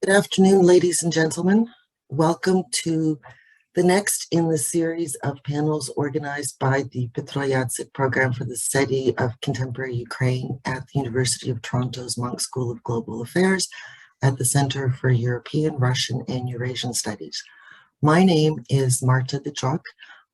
Good afternoon, ladies and gentlemen. Welcome to the next in the series of panels organized by the Patriarch Program for the Study of Contemporary Ukraine at the University of Toronto's Monk School of Global Affairs at the Center for European, Russian, and Eurasian Studies. My name is Marta Dechok.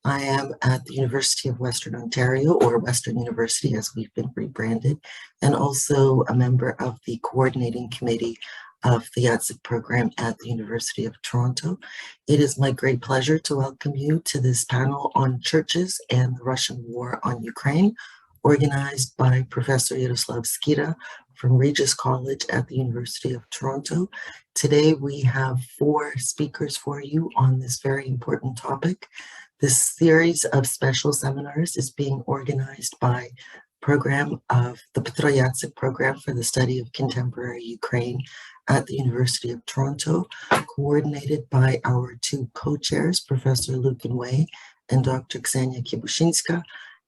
I am at the University of Western Ontario, or Western University as we've been rebranded, and also a member of the coordinating committee of the Yatsik program at the University of Toronto. It is my great pleasure to welcome you to this panel on churches and the Russian war on Ukraine, organized by Professor Jaroslav Skira from Regis College at the University of Toronto. Today we have 4 speakers for you on this very important topic. This series of special seminars is being organized by program of the Patriarch program for the study of contemporary Ukraine at the University of Toronto, coordinated by our 2 co-chairs, Professor Lukin Wei and Dr. Ksenia Kibushinska,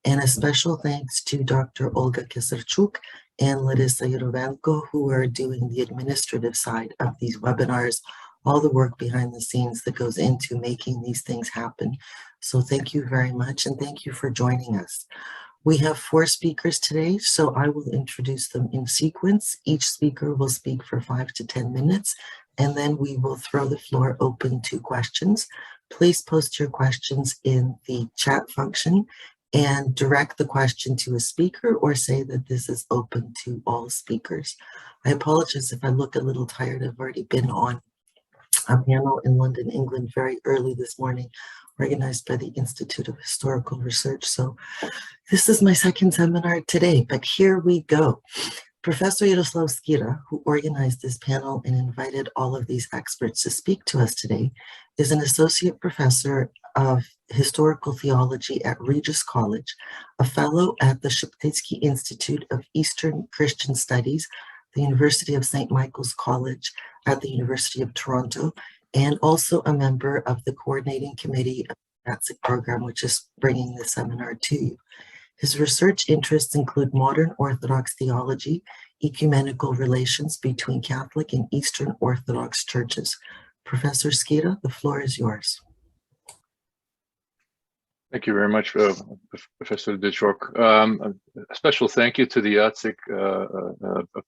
and a special thanks to Dr. Olga Kesarchuk and Larissa Yarovenko, who are doing the administrative side of these webinars, all the work behind the scenes that goes into making these things happen. So thank you very much, and thank you for joining us. We have 4 speakers today, so I will introduce them in sequence. Each speaker will speak for 5 to 10 minutes, and then we will throw the floor open to questions. Please post your questions in the chat function and direct the question to a speaker or say that this is open to all speakers. I apologize if I look a little tired. I've already been on a panel in London, England very early this morning, organized by the Institute of Historical Research. So this is my 2nd seminar today, but here we go. Professor Jaroslav Skira, who organized this panel and invited all of these experts to speak to us today, is an associate professor of historical theology at Regis College, a fellow at the Sheptytsky Institute of Eastern Christian Studies, the University of St. Michael's College at the University of Toronto, and also a member of the coordinating committee of the Yatsik program, which is bringing this seminar to you. His research interests include modern Orthodox theology, ecumenical relations between Catholic and Eastern Orthodox churches. Professor Skira, the floor is yours. Thank you very much, Professor Dechok. A special thank you to the Yatsik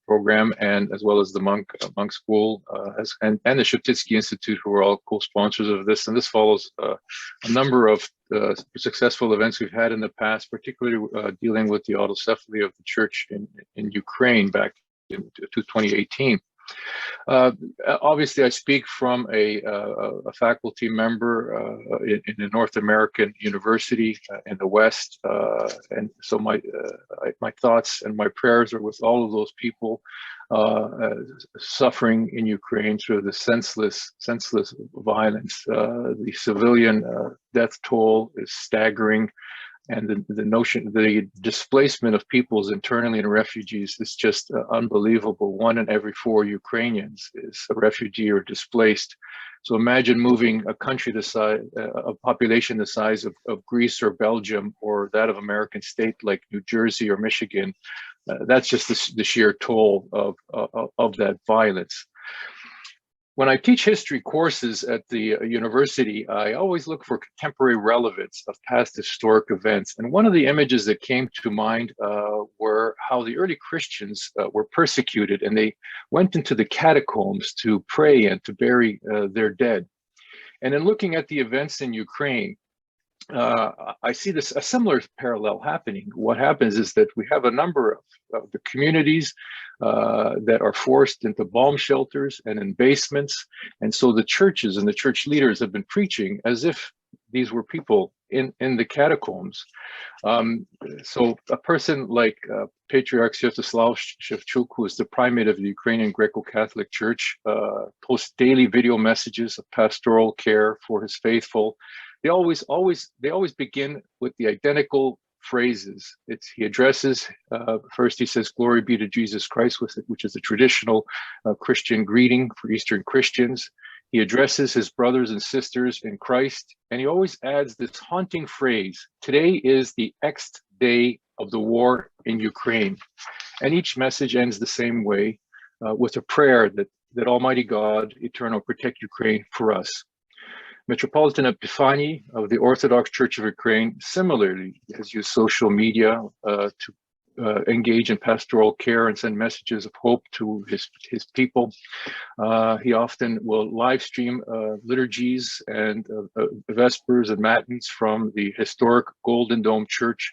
program, and as well as the Monk School and the Sheptytsky Institute, who are all co-sponsors of this. And this follows a number of successful events we've had in the past, particularly dealing with the autocephaly of the church in Ukraine back in 2018. Obviously, I speak from a faculty member in a North American university in the West, and so my thoughts and my prayers are with all of those people suffering in Ukraine through the senseless violence. The civilian death toll is staggering. And the displacement of peoples internally and refugees is just unbelievable. 1 in every 4 Ukrainians is a refugee or displaced. So imagine moving a country the size, a population the size of Greece or Belgium, or that of American state like New Jersey or Michigan. That's just the sheer toll of that violence. When I teach history courses at the university, I always look for contemporary relevance of past historic events. And one of the images that came to mind were how the early Christians were persecuted, and they went into the catacombs to pray and to bury their dead. And in looking at the events in Ukraine, I see a similar parallel happening. What happens is that we have a number of the communities that are forced into bomb shelters and in basements. And so the churches and the church leaders have been preaching as if these were people in the catacombs. So a person like Patriarch Sviatoslav Shevchuk, who is the primate of the Ukrainian Greco-Catholic Church, posts daily video messages of pastoral care for his faithful. They always begin with the identical phrases. He addresses, first he says, "Glory be to Jesus Christ," which is a traditional Christian greeting for Eastern Christians. He addresses his brothers and sisters in Christ, and he always adds this haunting phrase, "Today is the Xth day of the war in Ukraine." And each message ends the same way, with a prayer that that Almighty God, eternal, protect Ukraine for us. Metropolitan Epiphany of the Orthodox Church of Ukraine similarly has used social media to engage in pastoral care and send messages of hope to his people. He often will live stream liturgies and vespers and matins from the historic Golden Dome Church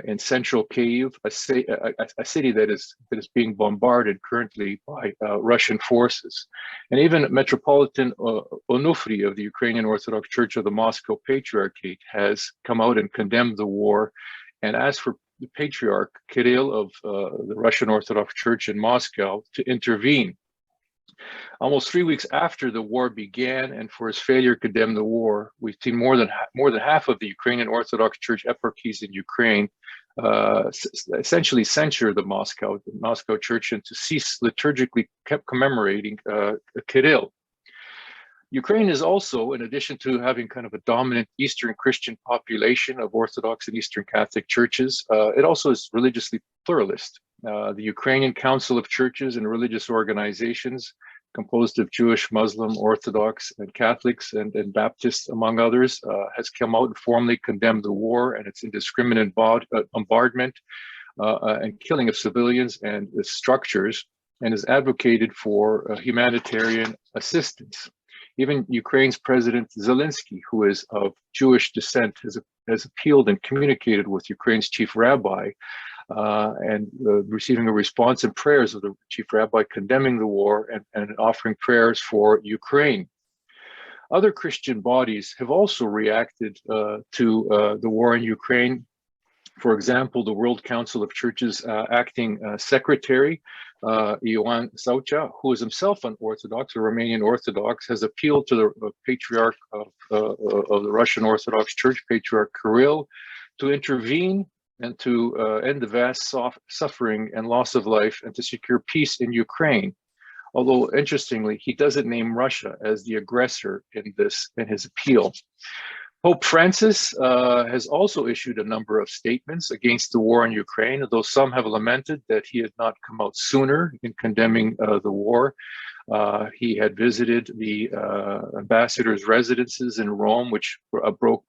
in central Kyiv, a city that is being bombarded currently by Russian forces. And even Metropolitan Onufry of the Ukrainian Orthodox Church of the Moscow Patriarchate has come out and condemned the war and asked for the Patriarch Kirill of the Russian Orthodox Church in Moscow to intervene. Almost 3 weeks after the war began, and for his failure to condemn the war, we've seen more than half of the Ukrainian Orthodox Church eparchies in Ukraine essentially censure the Moscow Church and to cease liturgically commemorating Kirill. Ukraine is also, in addition to having kind of a dominant Eastern Christian population of Orthodox and Eastern Catholic churches, it also is religiously pluralist. The Ukrainian Council of Churches and Religious Organizations, composed of Jewish, Muslim, Orthodox, and Catholics and Baptists, among others, has come out and formally condemned the war and its indiscriminate bombardment and killing of civilians and structures, and has advocated for humanitarian assistance. Even Ukraine's President Zelensky, who is of Jewish descent, has appealed and communicated with Ukraine's chief rabbi and receiving a response and prayers of the chief rabbi condemning the war and offering prayers for Ukraine. Other Christian bodies have also reacted to the war in Ukraine. For example, the World Council of Churches acting secretary, Ioan Saucha, who is himself an Orthodox, a Romanian Orthodox, has appealed to the Patriarch of the Russian Orthodox Church, Patriarch Kirill, to intervene and to end the vast suffering and loss of life and to secure peace in Ukraine. Although, interestingly, he doesn't name Russia as the aggressor in his appeal. Pope Francis has also issued a number of statements against the war in Ukraine, though some have lamented that he had not come out sooner in condemning the war. He had visited the ambassadors' residences in Rome, which broke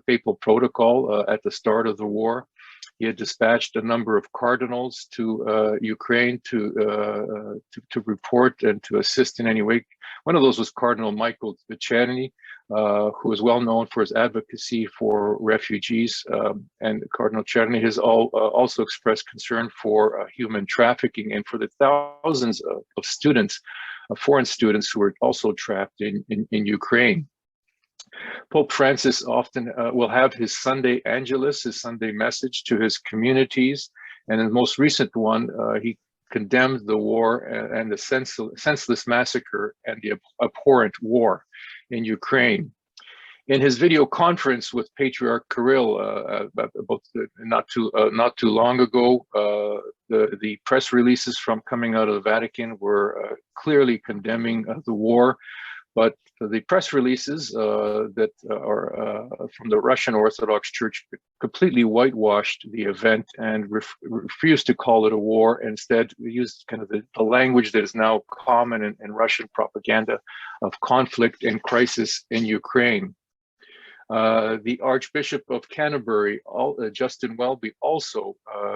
papal protocol at the start of the war. He had dispatched a number of cardinals to Ukraine to report and to assist in any way. One of those was Cardinal Michael Czerny, who is well known for his advocacy for refugees. And Cardinal Czerny has also expressed concern for human trafficking and for the thousands of students, foreign students who are also trapped in Ukraine. Pope Francis often will have his Sunday Angelus, his Sunday message to his communities. And in the most recent one, he condemned the war and the senseless massacre and the abhorrent war in Ukraine. In his video conference with Patriarch Kirill about not too long ago, the press releases from coming out of the Vatican were clearly condemning the war. But the press releases that are from the Russian Orthodox Church completely whitewashed the event and refused to call it a war. Instead, used kind of the language that is now common in Russian propaganda of conflict and crisis in Ukraine. The Archbishop of Canterbury, Justin Welby, also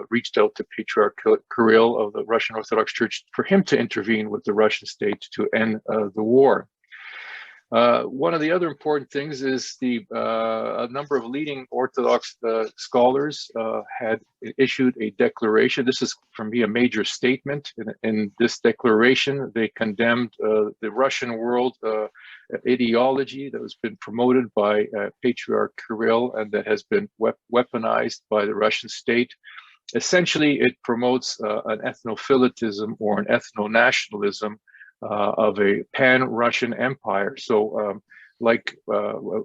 reached out to Patriarch Kirill of the Russian Orthodox Church for him to intervene with the Russian state to end the war. One of the other important things is a number of leading Orthodox scholars had issued a declaration. This is, for me, a major statement. In this declaration, they condemned the Russian world ideology that has been promoted by Patriarch Kirill and that has been weaponized by the Russian state. Essentially, it promotes an ethnophilitism or an ethno-nationalism of a pan-Russian empire. So like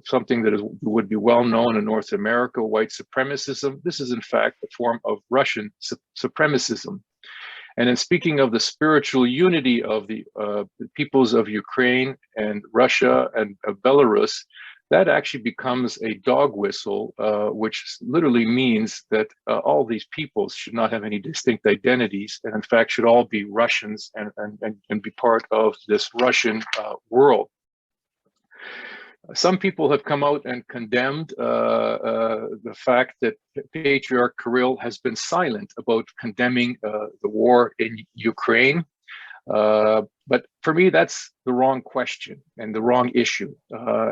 something that would be well known in North America, white supremacism, this is in fact a form of Russian supremacism. And in speaking of the spiritual unity of the peoples of Ukraine and Russia and Belarus, that actually becomes a dog whistle, which literally means that all these peoples should not have any distinct identities, and in fact should all be Russians and be part of this Russian world. Some people have come out and condemned the fact that Patriarch Kirill has been silent about condemning the war in Ukraine. But for me, that's the wrong question and the wrong issue.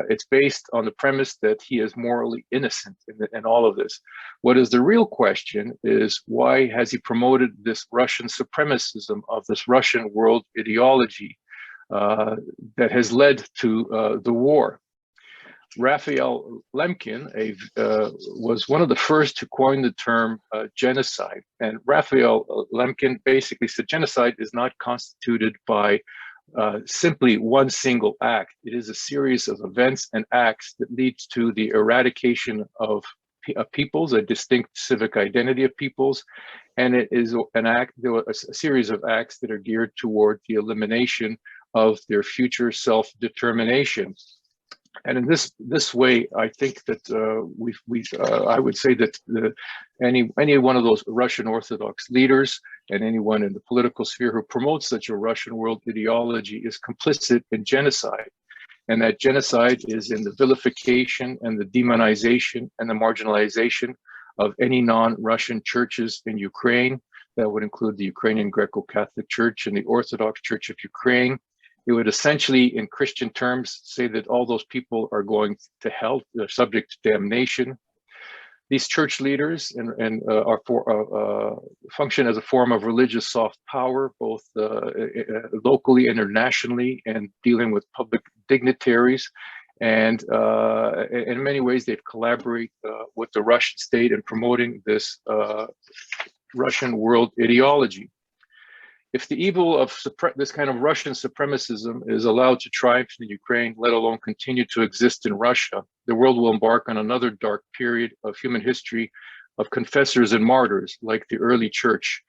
It's based on the premise that he is morally innocent in all of this. What is the real question is, why has he promoted this Russian supremacism of this Russian world ideology that has led to the war? Raphael Lemkin was one of the first to coin the term genocide. And Raphael Lemkin basically said genocide is not constituted by simply one single act. It is a series of events and acts that leads to the eradication of peoples, a distinct civic identity of peoples. And it is a series of acts that are geared toward the elimination of their future self-determination. And in this way, I think that I would say that any one of those Russian Orthodox leaders and anyone in the political sphere who promotes such a Russian world ideology is complicit in genocide. And that genocide is in the vilification and the demonization and the marginalization of any non-Russian churches in Ukraine. That would include the Ukrainian Greco-Catholic Church and the Orthodox Church of Ukraine. It would essentially, in Christian terms, say that all those people are going to hell, they're subject to damnation. These church leaders function as a form of religious soft power, both locally, internationally, and dealing with public dignitaries. And in many ways, they've collaborated with the Russian state in promoting this Russian world ideology. If the evil of this kind of Russian supremacism is allowed to triumph in Ukraine, let alone continue to exist in Russia, the world will embark on another dark period of human history of confessors and martyrs like the early church.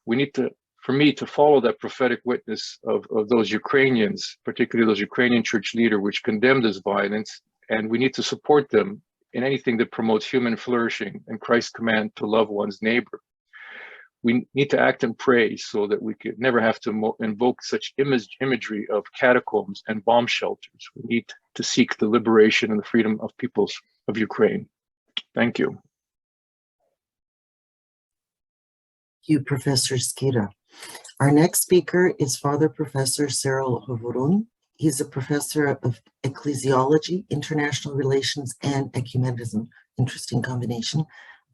We need to, for me, to follow that prophetic witness of those Ukrainians, particularly those Ukrainian church leaders which condemn this violence, and we need to support them in anything that promotes human flourishing and Christ's command to love one's neighbor. We need to act and pray so that we could never have to invoke such imagery of catacombs and bomb shelters. We need to seek the liberation and the freedom of peoples of Ukraine. Thank you. Thank you, Professor Skira. Our next speaker is Father Professor Cyril Hovorun. He's a professor of Ecclesiology, International Relations, and Ecumenism, interesting combination,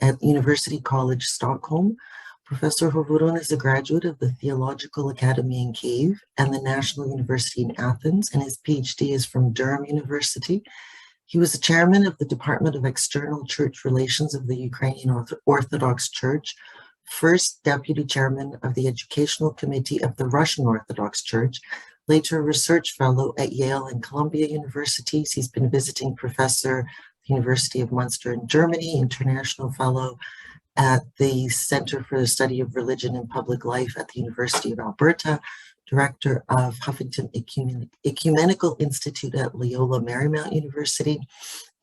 at University College, Stockholm. Professor Hovorun is a graduate of the Theological Academy in Kyiv and the National University in Athens, and his PhD is from Durham University. He was the chairman of the Department of External Church Relations of the Ukrainian Orthodox Church, first deputy chairman of the Educational Committee of the Russian Orthodox Church, later a research fellow at Yale and Columbia Universities. He's been visiting professor at the University of Munster in Germany, international fellow at the Center for the Study of Religion and Public Life at the University of Alberta, director of Huffington Ecumenical Institute at Loyola Marymount University,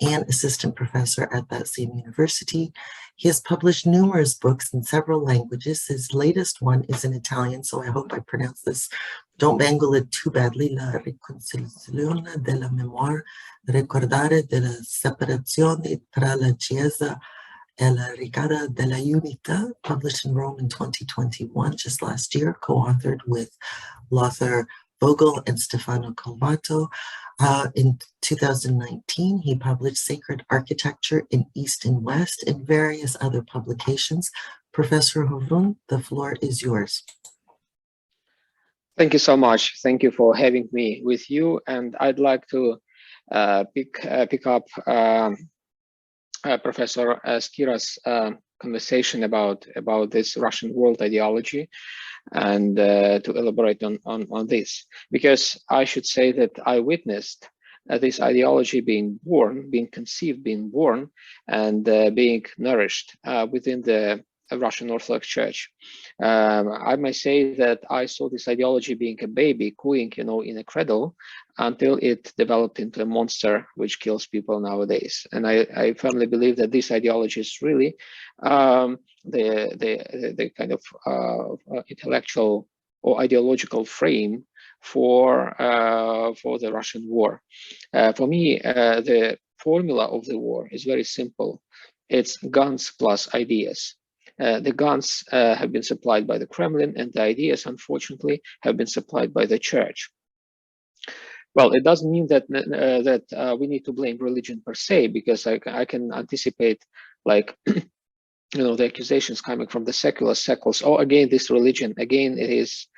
and assistant professor at that same university. He has published numerous books in several languages. His latest one is in Italian, so I hope I pronounce this. Don't mangle it too badly. La riconciliazione della memoria, ricordare della separazione tra la Chiesa e la Rigata della Unità, published in Rome in 2021, just last year, co-authored with Lothar Vogel and Stefano Calvato. In 2019, he published Sacred Architecture in East and West and various other publications. Professor Hovorun, the floor is yours. Thank you so much. Thank you for having me with you. And I'd like to pick up Professor Skira's conversation about this Russian world ideology, and to elaborate on this, because I should say that I witnessed this ideology being born, being conceived, being born, and being nourished within the Russian Orthodox Church. I may say that I saw this ideology being a baby cooing, in a cradle, until it developed into a monster which kills people nowadays. And I firmly believe that this ideology is really the kind of intellectual or ideological frame for the Russian war. For me, the formula of the war is very simple. It's guns plus ideas. The guns have been supplied by the Kremlin, and the ideas, unfortunately, have been supplied by the church. Well, it doesn't mean that we need to blame religion per se, because I can anticipate, like, the accusations coming from the secular circles. Oh, again, this religion, again, it is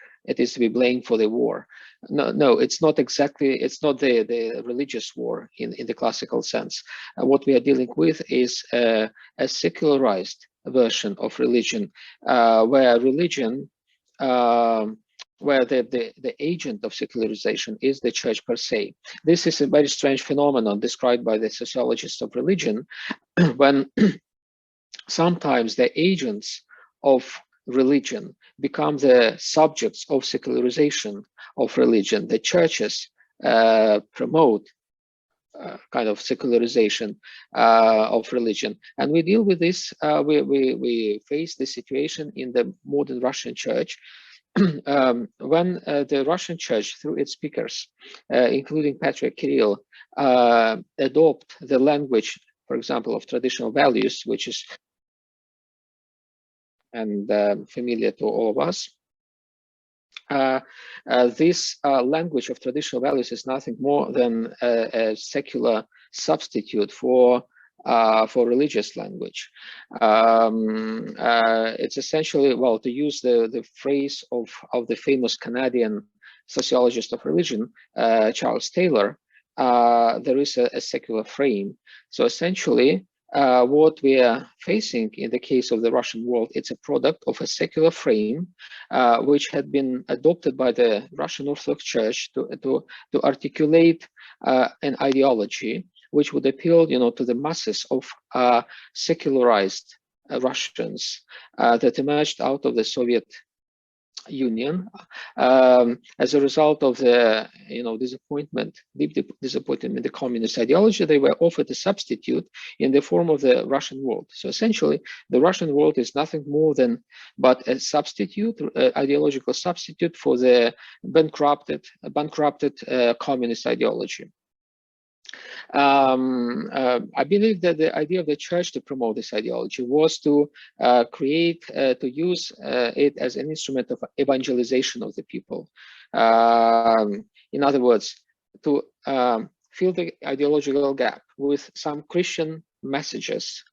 to be blamed for the war. No, it's not exactly. It's not the religious war in the classical sense. What we are dealing with is a secularized version of religion, where religion, where the agent of secularization is the church per se. This is a very strange phenomenon described by the sociologists of religion, when sometimes the agents of religion become the subjects of secularization of religion. The churches promote kind of secularization of religion, and we deal with this. We face this situation in the modern Russian church. When the Russian church, through its speakers, including Patriarch Kirill, adopt the language, for example, of traditional values, which is and familiar to all of us. This language of traditional values is nothing more than a secular substitute for religious language. It's essentially, well, to use the phrase of the famous Canadian sociologist of religion, Charles Taylor, there is a secular frame. So essentially, what we are facing in the case of the Russian world, it's a product of a secular frame, which had been adopted by the Russian Orthodox Church to articulate an ideology which would appeal, to the masses of secularized Russians that emerged out of the Soviet Union as a result of the deep disappointment in the communist ideology. They were offered a substitute in the form of the Russian world. So essentially, the Russian world is nothing more than but a substitute, ideological substitute for the bankrupted communist ideology. I believe that the idea of the church to promote this ideology was to use it as an instrument of evangelization of the people. In other words, to fill the ideological gap with some Christian messages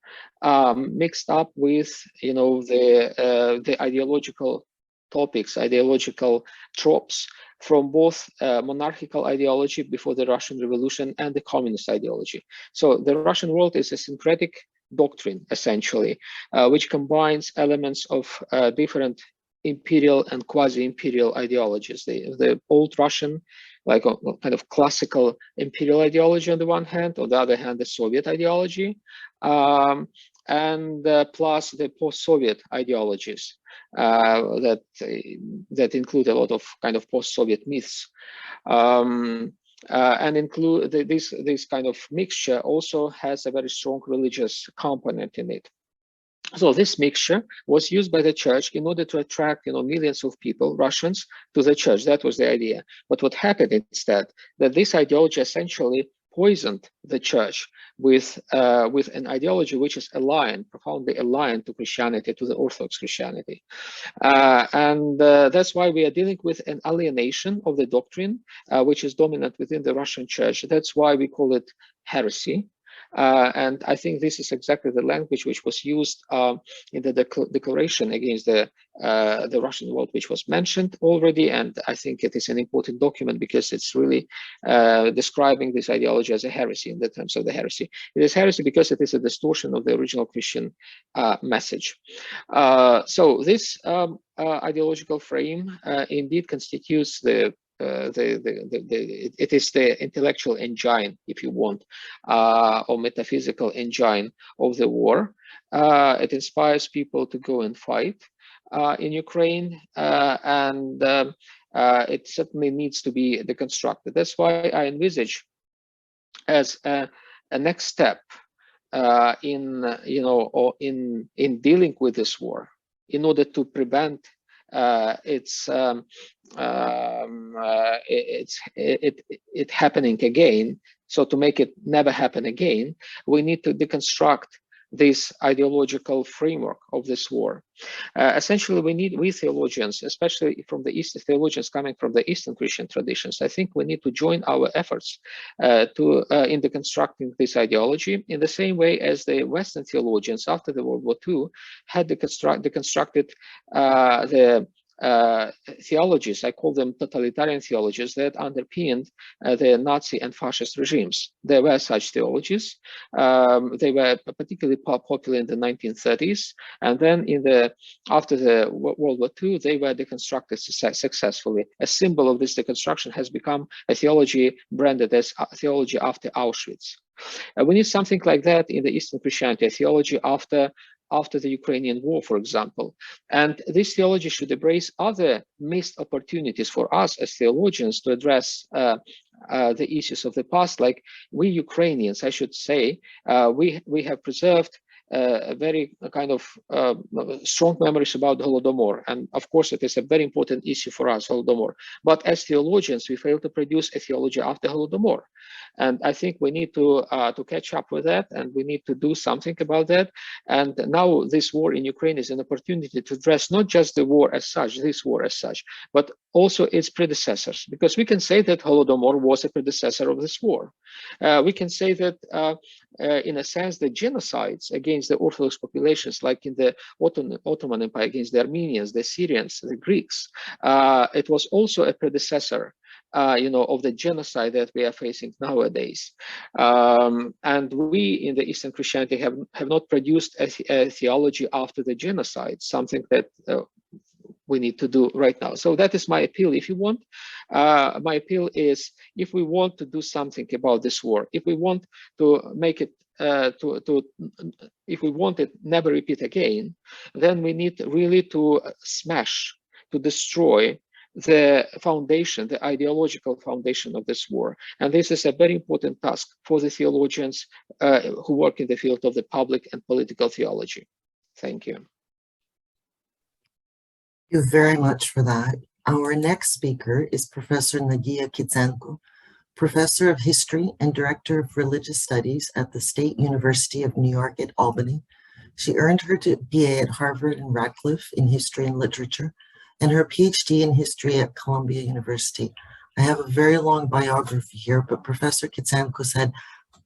mixed up with, the ideological topics, ideological tropes from both monarchical ideology before the Russian Revolution and the communist ideology. So the Russian world is a syncretic doctrine, essentially, which combines elements of different imperial and quasi-imperial ideologies. The old Russian, like a kind of classical imperial ideology on the one hand, on the other hand, the Soviet ideology, and plus the post-Soviet ideologies that include a lot of kind of post-Soviet myths, and include this kind of mixture also has a very strong religious component in it. So this mixture was used by the church in order to attract, millions of people, Russians, to the church. That was the idea. But what happened instead, that this ideology essentially poisoned the church with an ideology which is profoundly aligned to Christianity, to the Orthodox Christianity. And that's why we are dealing with an alienation of the doctrine, which is dominant within the Russian church. That's why we call it heresy. And I think this is exactly the language which was used in the declaration against the Russian world, which was mentioned already. And I think it is an important document because it's really describing this ideology as a heresy in the terms of the heresy. It is heresy because it is a distortion of the original Christian message. So this ideological frame indeed constitutes the it is the intellectual engine, if you want, or metaphysical engine of the war. It inspires people to go and fight in Ukraine, and it certainly needs to be deconstructed. That's why I envisage as a next step in dealing with this war, in order to prevent it happening again. So to make it never happen again, we need to deconstruct this ideological framework of this war. Essentially, we theologians, especially from the East, theologians coming from the Eastern Christian traditions, I think we need to join our efforts in deconstructing this ideology in the same way as the Western theologians after the World War II had deconstructed the theologies, I call them totalitarian theologies, that underpinned the Nazi and fascist regimes. There were such theologies. They were particularly popular in the 1930s, and then after the World War II, they were deconstructed successfully. A symbol of this deconstruction has become a theology branded as theology after Auschwitz. We need something like that in the Eastern Christianity, a theology after the Ukrainian war, for example. And this theology should embrace other missed opportunities for us as theologians to address the issues of the past. Like we Ukrainians, I should say, we have preserved a very kind of strong memories about the Holodomor. And of course, it is a very important issue for us, Holodomor. But as theologians, we fail to produce a theology after Holodomor. And I think we need to catch up with that, and we need to do something about that. And now this war in Ukraine is an opportunity to address not just the war as such, this war as such, but also its predecessors. Because we can say that Holodomor was a predecessor of this war. We can say that, in a sense, the genocides against the Orthodox populations, like in the Ottoman Empire against the Armenians, the Syrians, the Greeks, it was also a predecessor of the genocide that we are facing nowadays. And we in the Eastern Christianity have not produced a theology after the genocide, something that we need to do right now. So that is my appeal. If you want, my appeal is, if we want to do something about this war, if we want to make it if we want it never repeat again, then we need really to smash, to destroy the foundation, the ideological foundation of this war. And this is a very important task for the theologians who work in the field of the public and political theology. Thank you. Thank you very much for that. Our next speaker is Professor Nagia Kizenko, Professor of History and Director of Religious Studies at the State University of New York at Albany. She earned her BA at Harvard and Radcliffe in History and Literature, and her PhD in History at Columbia University. I have a very long biography here, but Professor Kitzanko said,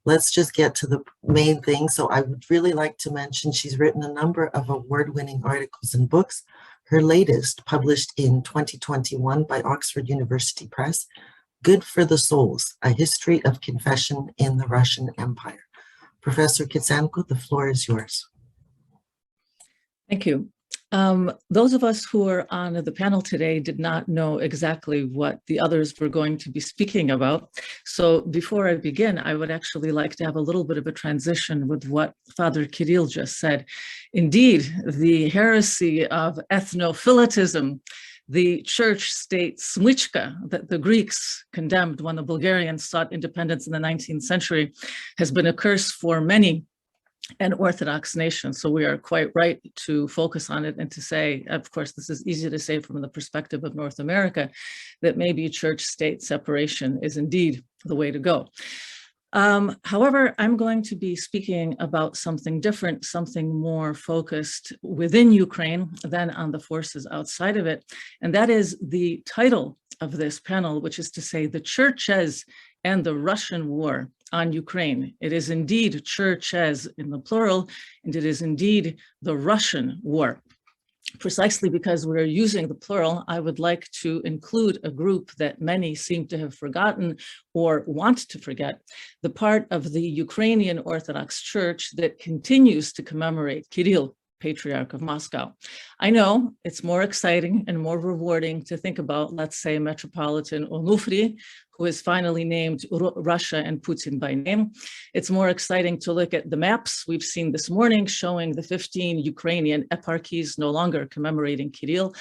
let's just get to the main thing. So I would really like to mention she's written a number of award-winning articles and books. Her latest, published in 2021 by Oxford University Press, Good for the Souls, A History of Confession in the Russian Empire. Professor Kitzanko, the floor is yours. Thank you. Those of us who are on the panel today did not know exactly what the others were going to be speaking about. So before I begin, I would actually like to have a little bit of a transition with what Father Kirill just said. Indeed, the heresy of ethnophilitism, the church-state smychka that the Greeks condemned when the Bulgarians sought independence in the 19th century, has been a curse for many an Orthodox nation. So we are quite right to focus on it and to say, of course, this is easy to say from the perspective of North America, that maybe church-state separation is indeed the way to go. However, I'm going to be speaking about something different, something more focused within Ukraine than on the forces outside of it. And that is the title of this panel, which is to say the churches and the Russian war on Ukraine. It is indeed churches in the plural, and it is indeed the Russian war. Precisely because we're using the plural, I would like to include a group that many seem to have forgotten or want to forget, the part of the Ukrainian Orthodox Church that continues to commemorate Kirill Patriarch of Moscow. I know it's more exciting and more rewarding to think about, let's say, Metropolitan Onufry, who is finally named Russia and Putin by name. It's more exciting to look at the maps we've seen this morning showing the 15 Ukrainian eparchies no longer commemorating Kirill.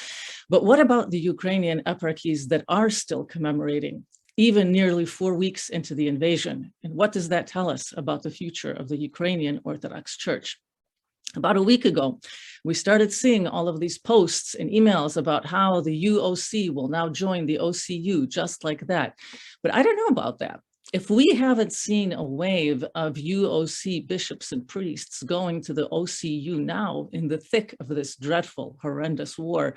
But what about the Ukrainian eparchies that are still commemorating, even nearly 4 weeks into the invasion? And what does that tell us about the future of the Ukrainian Orthodox Church? About a week ago, we started seeing all of these posts and emails about how the UOC will now join the OCU, just like that. But I don't know about that. If we haven't seen a wave of UOC bishops and priests going to the OCU now in the thick of this dreadful, horrendous war,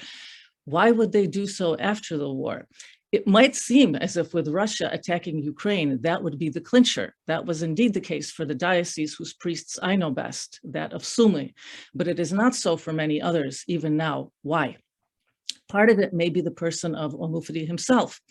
why would they do so after the war? It might seem as if with Russia attacking Ukraine, that would be the clincher. That was indeed the case for the diocese whose priests I know best, that of Sumy, but it is not so for many others, even now. Why? Part of it may be the person of Onufry himself.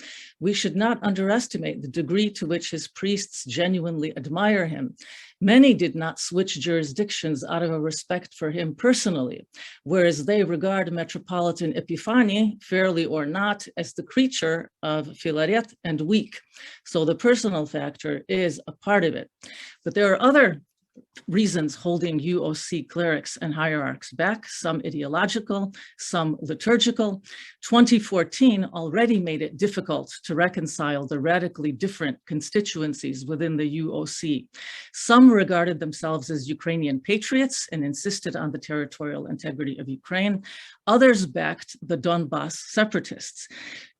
We should not underestimate the degree to which his priests genuinely admire him. Many did not switch jurisdictions out of a respect for him personally, whereas they regard Metropolitan Epiphany, fairly or not, as the creature of Filaret and weak. So the personal factor is a part of it. But there are other reasons holding UOC clerics and hierarchs back, some ideological, some liturgical. 2014 already made it difficult to reconcile the radically different constituencies within the UOC. Some regarded themselves as Ukrainian patriots and insisted on the territorial integrity of Ukraine. Others backed the Donbas separatists.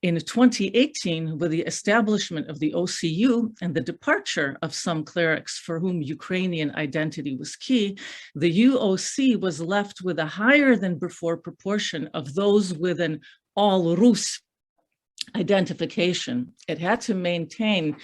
In 2018, with the establishment of the OCU and the departure of some clerics for whom Ukrainian identity was key, the UOC was left with a higher than before proportion of those with an all Rus identification. It had to maintain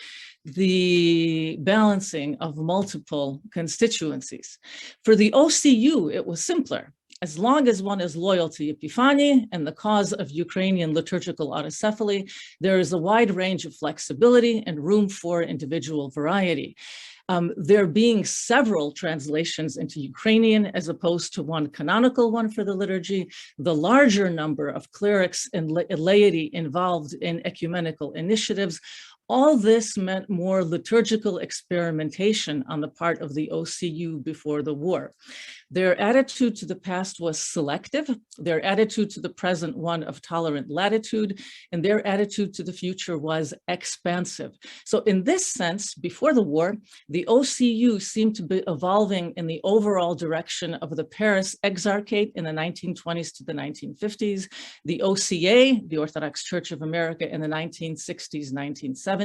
the balancing of multiple constituencies. For the OCU, it was simpler. As long as one is loyal to Epiphany and the cause of Ukrainian liturgical autocephaly, there is a wide range of flexibility and room for individual variety. There being several translations into Ukrainian as opposed to one canonical one for the liturgy, the larger number of clerics and laity involved in ecumenical initiatives, all this meant more liturgical experimentation on the part of the OCU before the war. Their attitude to the past was selective, their attitude to the present one of tolerant latitude, and their attitude to the future was expansive. So in this sense, before the war, the OCU seemed to be evolving in the overall direction of the Paris Exarchate in the 1920s to the 1950s, the OCA, the Orthodox Church of America, in the 1960s, 1970s,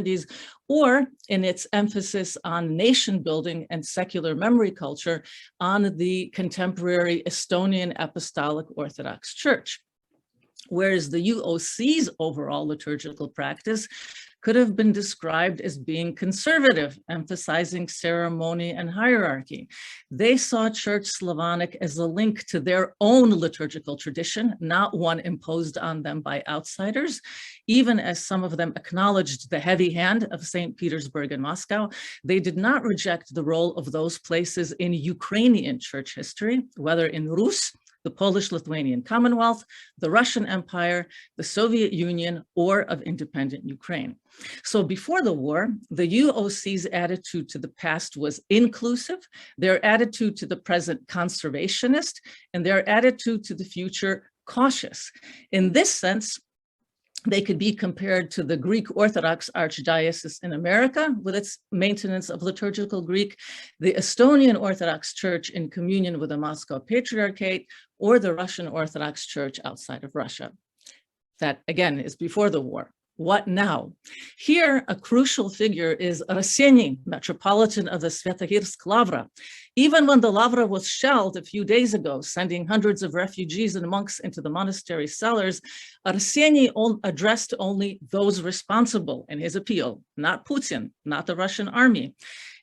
or in its emphasis on nation building and secular memory culture on the contemporary Estonian Apostolic Orthodox Church. Whereas the UOC's overall liturgical practice could have been described as being conservative, emphasizing ceremony and hierarchy. They saw Church Slavonic as a link to their own liturgical tradition, not one imposed on them by outsiders. Even as some of them acknowledged the heavy hand of St. Petersburg and Moscow, they did not reject the role of those places in Ukrainian church history, whether in Rus, the Polish-Lithuanian Commonwealth, the Russian Empire, the Soviet Union, or of independent Ukraine. So before the war, the UOC's attitude to the past was inclusive, their attitude to the present conservationist, and their attitude to the future cautious. In this sense, they could be compared to the Greek Orthodox Archdiocese in America with its maintenance of liturgical Greek, the Estonian Orthodox Church in communion with the Moscow Patriarchate, or the Russian Orthodox Church outside of Russia. That, again, is before the war. What now? Here, a crucial figure is Raseni, Metropolitan of the Svetohirsk Lavra. Even when the Lavra was shelled a few days ago, sending hundreds of refugees and monks into the monastery cellars, Raseni addressed only those responsible in his appeal, not Putin, not the Russian army.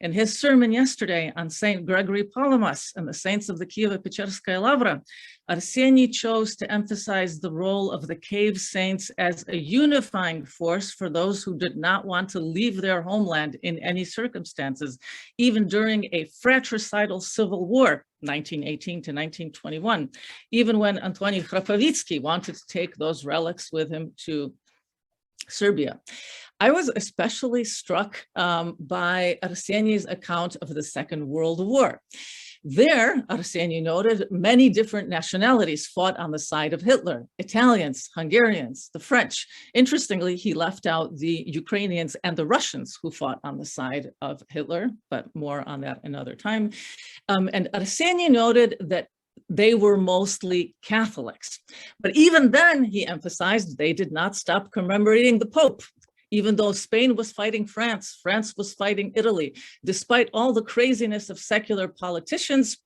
In his sermon yesterday on St. Gregory Palamas and the saints of the Kievo-Pecherskaya Lavra, Arseny chose to emphasize the role of the cave saints as a unifying force for those who did not want to leave their homeland in any circumstances, even during a fratricidal civil war, 1918 to 1921, even when Antoni Chrapovitsky wanted to take those relics with him to Serbia. I was especially struck by Arseny's account of the Second World War. There, Arseny noted, many different nationalities fought on the side of Hitler: Italians, Hungarians, the French. Interestingly, he left out the Ukrainians and the Russians who fought on the side of Hitler, but more on that another time. And Arseny noted that they were mostly Catholics. But even then, he emphasized, they did not stop commemorating the Pope. Even though Spain was fighting France, France was fighting Italy. Despite all the craziness of secular politicians,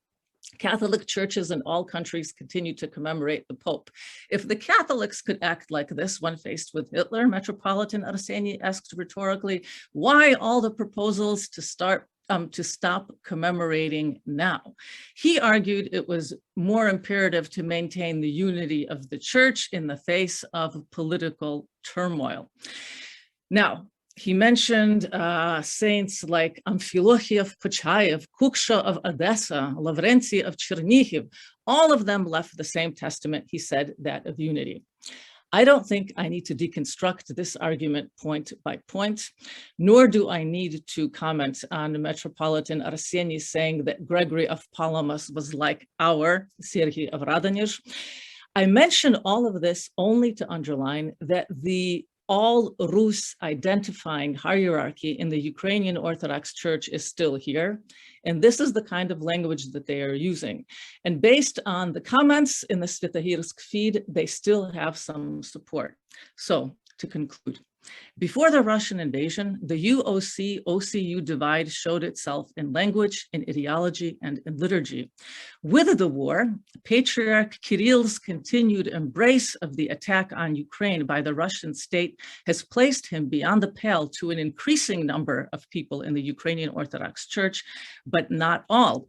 Catholic churches in all countries continued to commemorate the Pope. If the Catholics could act like this when faced with Hitler, Metropolitan Arseny asked rhetorically, why all the proposals to stop commemorating now? He argued it was more imperative to maintain the unity of the church in the face of political turmoil. Now, he mentioned saints like Amphilochi of Puchayev, Kuksha of Odessa, Lavrency of Chernihiv. All of them left the same testament, he said, that of unity. I don't think I need to deconstruct this argument point by point, nor do I need to comment on Metropolitan Arseny saying that Gregory of Palamas was like our Serhiy of Radonezh. I mention all of this only to underline that the all-Rus identifying hierarchy in the Ukrainian Orthodox Church is still here. And this is the kind of language that they are using. And based on the comments in the Svetohirsk feed, they still have some support. So to conclude, before the Russian invasion, the UOC-OCU divide showed itself in language, in ideology, and in liturgy. With the war, Patriarch Kirill's continued embrace of the attack on Ukraine by the Russian state has placed him beyond the pale to an increasing number of people in the Ukrainian Orthodox Church, but not all.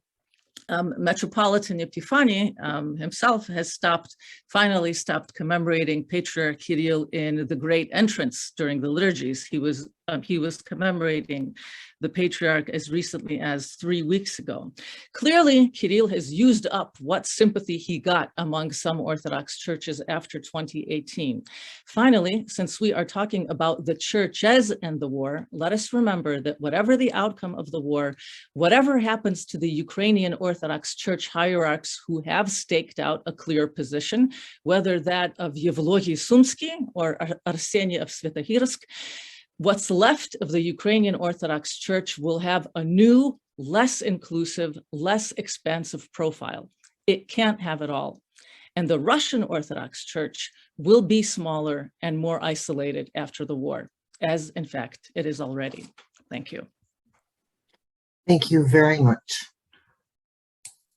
Metropolitan Epiphany himself has finally stopped commemorating Patriarch Kirill in the Great Entrance during the liturgies. He was commemorating the Patriarch as recently as 3 weeks ago. Clearly, Kirill has used up what sympathy he got among some Orthodox churches after 2018. Finally, since we are talking about the churches and the war, let us remember that whatever the outcome of the war, whatever happens to the Ukrainian Orthodox Church hierarchs who have staked out a clear position, whether that of Yevlogy Sumsky or Arseny of Svetohirsk, what's left of the Ukrainian Orthodox Church will have a new, less inclusive, less expansive profile. It can't have it all. And the Russian Orthodox Church will be smaller and more isolated after the war, as in fact it is already. Thank you. Thank you very much.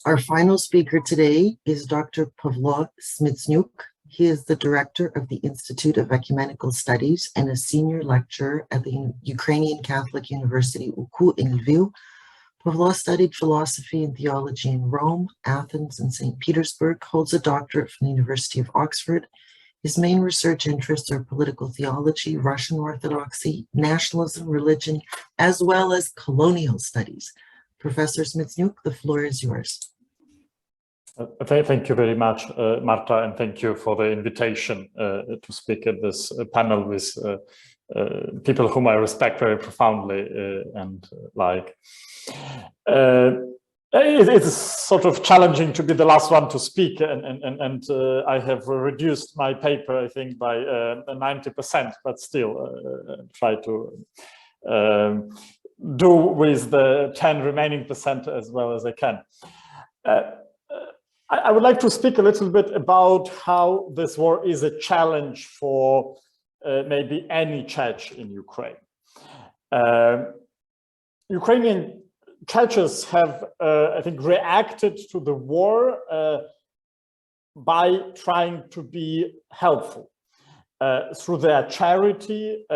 Our final speaker today is Dr. Pavlo Smytsnyuk. He is the director of the Institute of Ecumenical Studies and a senior lecturer at the Ukrainian Catholic University UKU in Lviv. Pavlo studied philosophy and theology in Rome, Athens, and St. Petersburg, holds a doctorate from the University of Oxford. His main research interests are political theology, Russian Orthodoxy, nationalism, religion, as well as colonial studies. Professor Smytsnyuk, the floor is yours. Thank you very much, Marta, and thank you for the invitation to speak at this panel with people whom I respect very profoundly and like. It's sort of challenging to be the last one to speak, and I have reduced my paper, I think, by 90%, but still try to do with the 10 remaining percent as well as I can. I would like to speak a little bit about how this war is a challenge for maybe any church in Ukraine. Ukrainian churches have, I think, reacted to the war by trying to be helpful through their charity,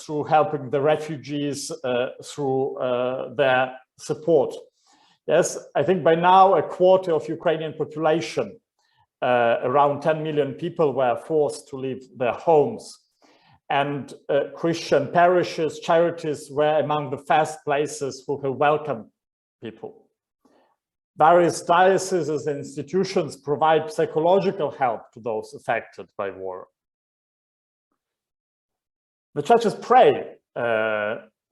through helping the refugees, through their support. Yes, I think by now a quarter of Ukrainian population around 10 million people were forced to leave their homes. And Christian parishes, charities were among the first places who have welcomed people. Various dioceses and institutions provide psychological help to those affected by war. The churches pray.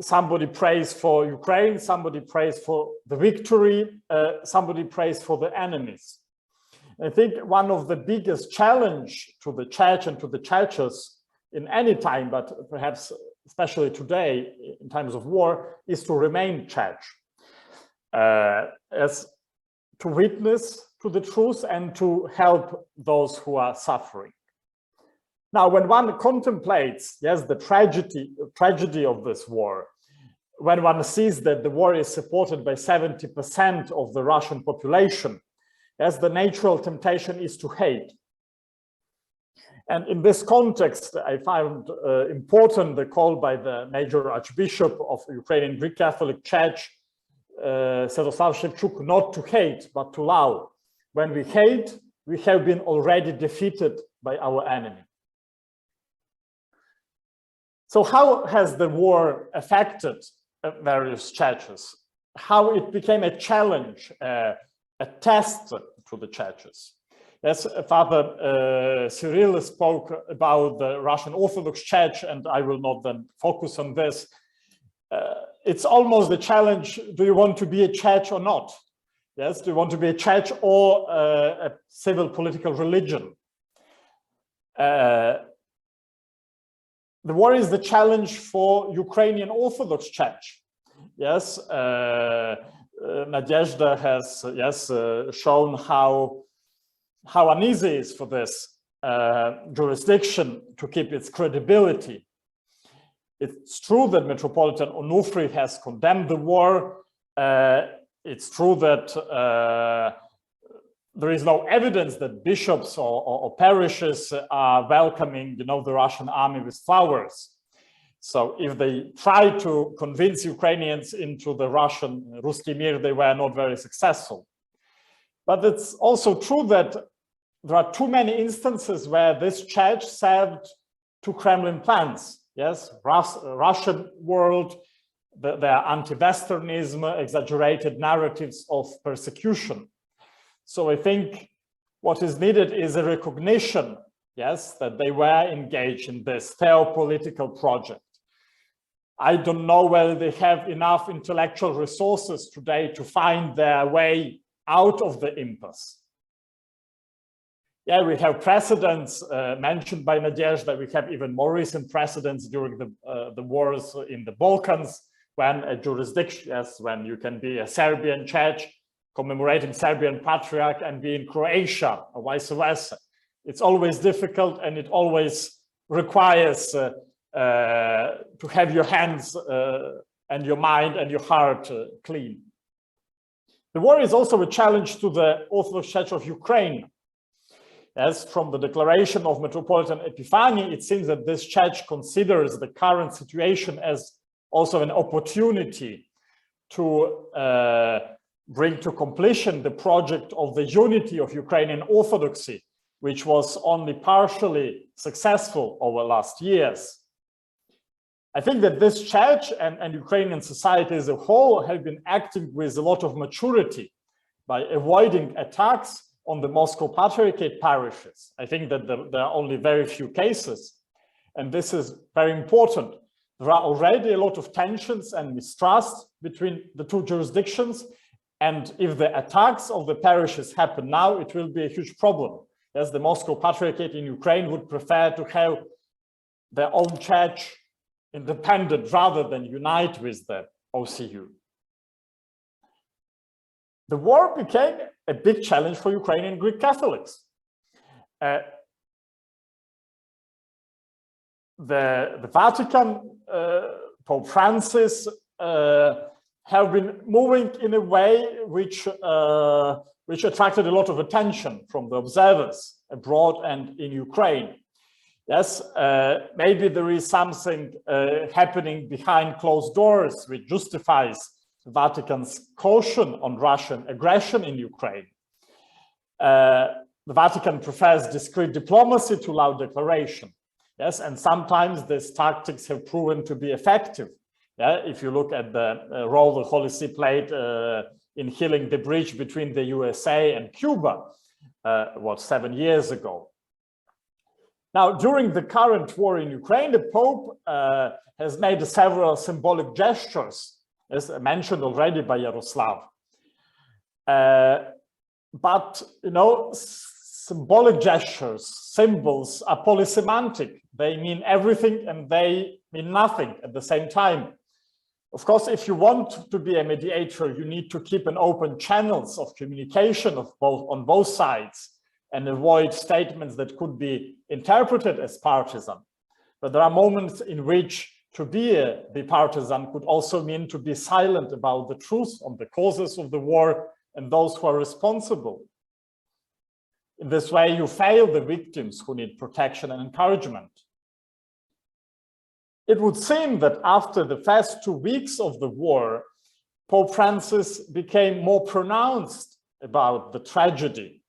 Somebody prays for Ukraine, somebody prays for the victory, somebody prays for the enemies. I think one of the biggest challenge to the church and to the churches in any time, but perhaps especially today in times of war, is to remain church, as to witness to the truth and to help those who are suffering. Now, when one contemplates, yes, the tragedy of this war, when one sees that the war is supported by 70% of the Russian population, yes, the natural temptation is to hate. And in this context, I found important the call by the major Archbishop of Ukrainian Greek Catholic Church, Jaroslav, not to hate, but to love. When we hate, we have been already defeated by our enemy. So how has the war affected various churches? How it became a challenge, a test to the churches? Yes, Father Cyril spoke about the Russian Orthodox Church, and I will not then focus on this. It's almost the challenge, do you want to be a church or not? Yes, do you want to be a church or a civil political religion? The war is the challenge for Ukrainian Orthodox Church. Yes, Nadieszda has shown how uneasy it is for this jurisdiction to keep its credibility. It's true that Metropolitan Onufri has condemned the war. It's true that there is no evidence that bishops or parishes are welcoming, the Russian army with flowers. So if they try to convince Ukrainians into the Russian Ruski Mir, they were not very successful. But it's also true that there are too many instances where this church served to Kremlin plans. Yes, Russian world, their anti-Westernism, exaggerated narratives of persecution. So I think what is needed is a recognition, yes, that they were engaged in this theopolitical project. I don't know whether they have enough intellectual resources today to find their way out of the impasse. Yeah, we have precedents mentioned by Nadieszda. We have even more recent precedents during the wars in the Balkans, when a jurisdiction, yes, when you can be a Serbian church commemorating Serbian Patriarch and be in Croatia or vice versa. It's always difficult, and it always requires to have your hands and your mind and your heart clean. The war is also a challenge to the Orthodox Church of Ukraine. As from the declaration of Metropolitan Epiphany, it seems that this church considers the current situation as also an opportunity to bring to completion the project of the unity of Ukrainian Orthodoxy, which was only partially successful over last years. I think that this church and Ukrainian society as a whole have been acting with a lot of maturity by avoiding attacks on the Moscow Patriarchate parishes. I think that there are only very few cases, and this is very important. There are already a lot of tensions and mistrust between the two jurisdictions, and if the attacks of the parishes happen now, it will be a huge problem. As the Moscow Patriarchate in Ukraine would prefer to have their own church independent rather than unite with the OCU. The war became a big challenge for Ukrainian Greek Catholics. The Vatican, Pope Francis, have been moving in a way which attracted a lot of attention from the observers abroad and in Ukraine. Yes, maybe there is something happening behind closed doors which justifies Vatican's caution on Russian aggression in Ukraine. the Vatican prefers discreet diplomacy to loud declaration. Yes, and sometimes these tactics have proven to be effective. Yeah, if you look at the role the Holy See played in healing the breach between the USA and Cuba, 7 years ago. Now, during the current war in Ukraine, the Pope has made several symbolic gestures, as mentioned already by Jaroslav. But, you know, symbolic gestures, symbols are polysemantic. They mean everything and they mean nothing at the same time. Of course, if you want to be a mediator, you need to keep an open channels of communication on both sides and avoid statements that could be interpreted as partisan. But there are moments in which to be partisan could also mean to be silent about the truth on the causes of the war and those who are responsible. In this way, you fail the victims who need protection and encouragement. It would seem that after the first 2 weeks of the war, Pope Francis became more pronounced about the tragedy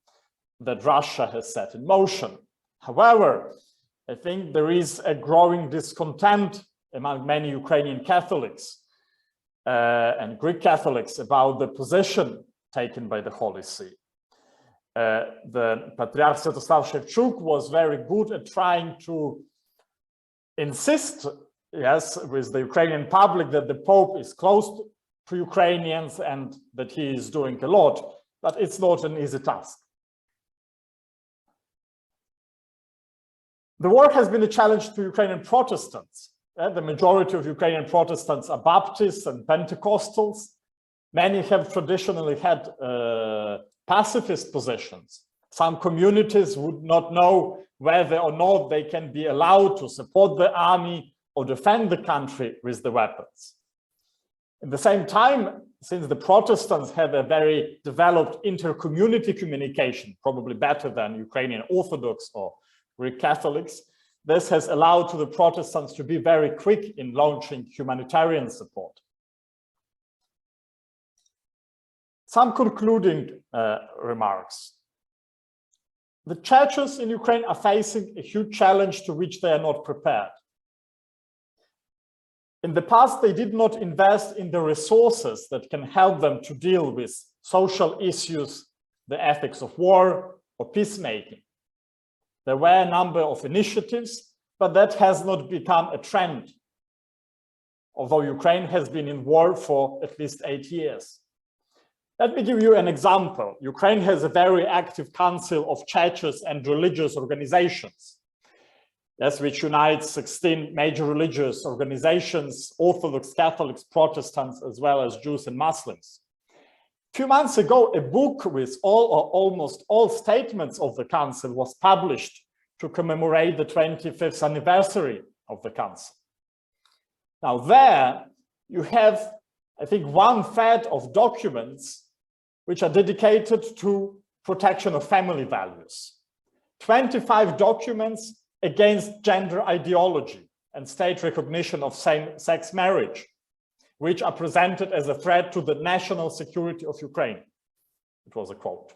that Russia has set in motion. However, I think there is a growing discontent among many Ukrainian Catholics and Greek Catholics about the position taken by the Holy See. The Patriarch Sviatoslav was very good at trying to insist, yes, with the Ukrainian public that the Pope is close to Ukrainians and that he is doing a lot, but it's not an easy task. The war has been a challenge to Ukrainian Protestants. The majority of Ukrainian Protestants are Baptists and Pentecostals. Many have traditionally had pacifist positions. Some communities would not know whether or not they can be allowed to support the army or defend the country with the weapons. At the same time, since the Protestants have a very developed inter-community communication, probably better than Ukrainian Orthodox or Greek Catholics, this has allowed to the Protestants to be very quick in launching humanitarian support. Some concluding remarks. The churches in Ukraine are facing a huge challenge to which they are not prepared. In the past, they did not invest in the resources that can help them to deal with social issues, the ethics of war, or peacemaking. There were a number of initiatives, but that has not become a trend, although Ukraine has been in war for at least 8 years. Let me give you an example. Ukraine has a very active council of churches and religious organizations, yes, which unites 16 major religious organizations, Orthodox, Catholics, Protestants, as well as Jews and Muslims. A few months ago, a book with all or almost all statements of the council was published to commemorate the 25th anniversary of the council. Now there you have, I think, 1/3 of documents which are dedicated to protection of family values. 25 documents against gender ideology and state recognition of same-sex marriage, which are presented as a threat to the national security of Ukraine. It was a quote.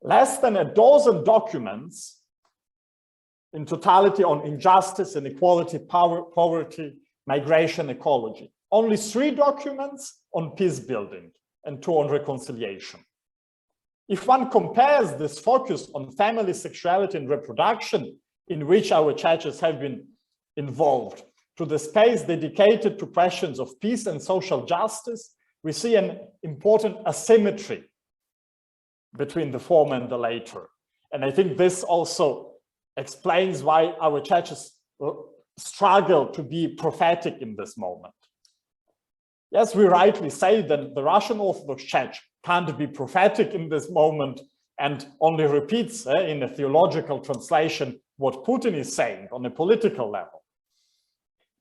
Less than a dozen documents in totality on injustice, inequality, poverty, migration, ecology. Only 3 documents on peace building and 2 on reconciliation. If one compares this focus on family, sexuality, and reproduction, in which our churches have been involved, to the space dedicated to questions of peace and social justice, we see an important asymmetry between the former and the latter. And I think this also explains why our churches struggle to be prophetic in this moment. Yes, we rightly say that the Russian Orthodox Church can't be prophetic in this moment and only repeats in a theological translation what Putin is saying on a political level.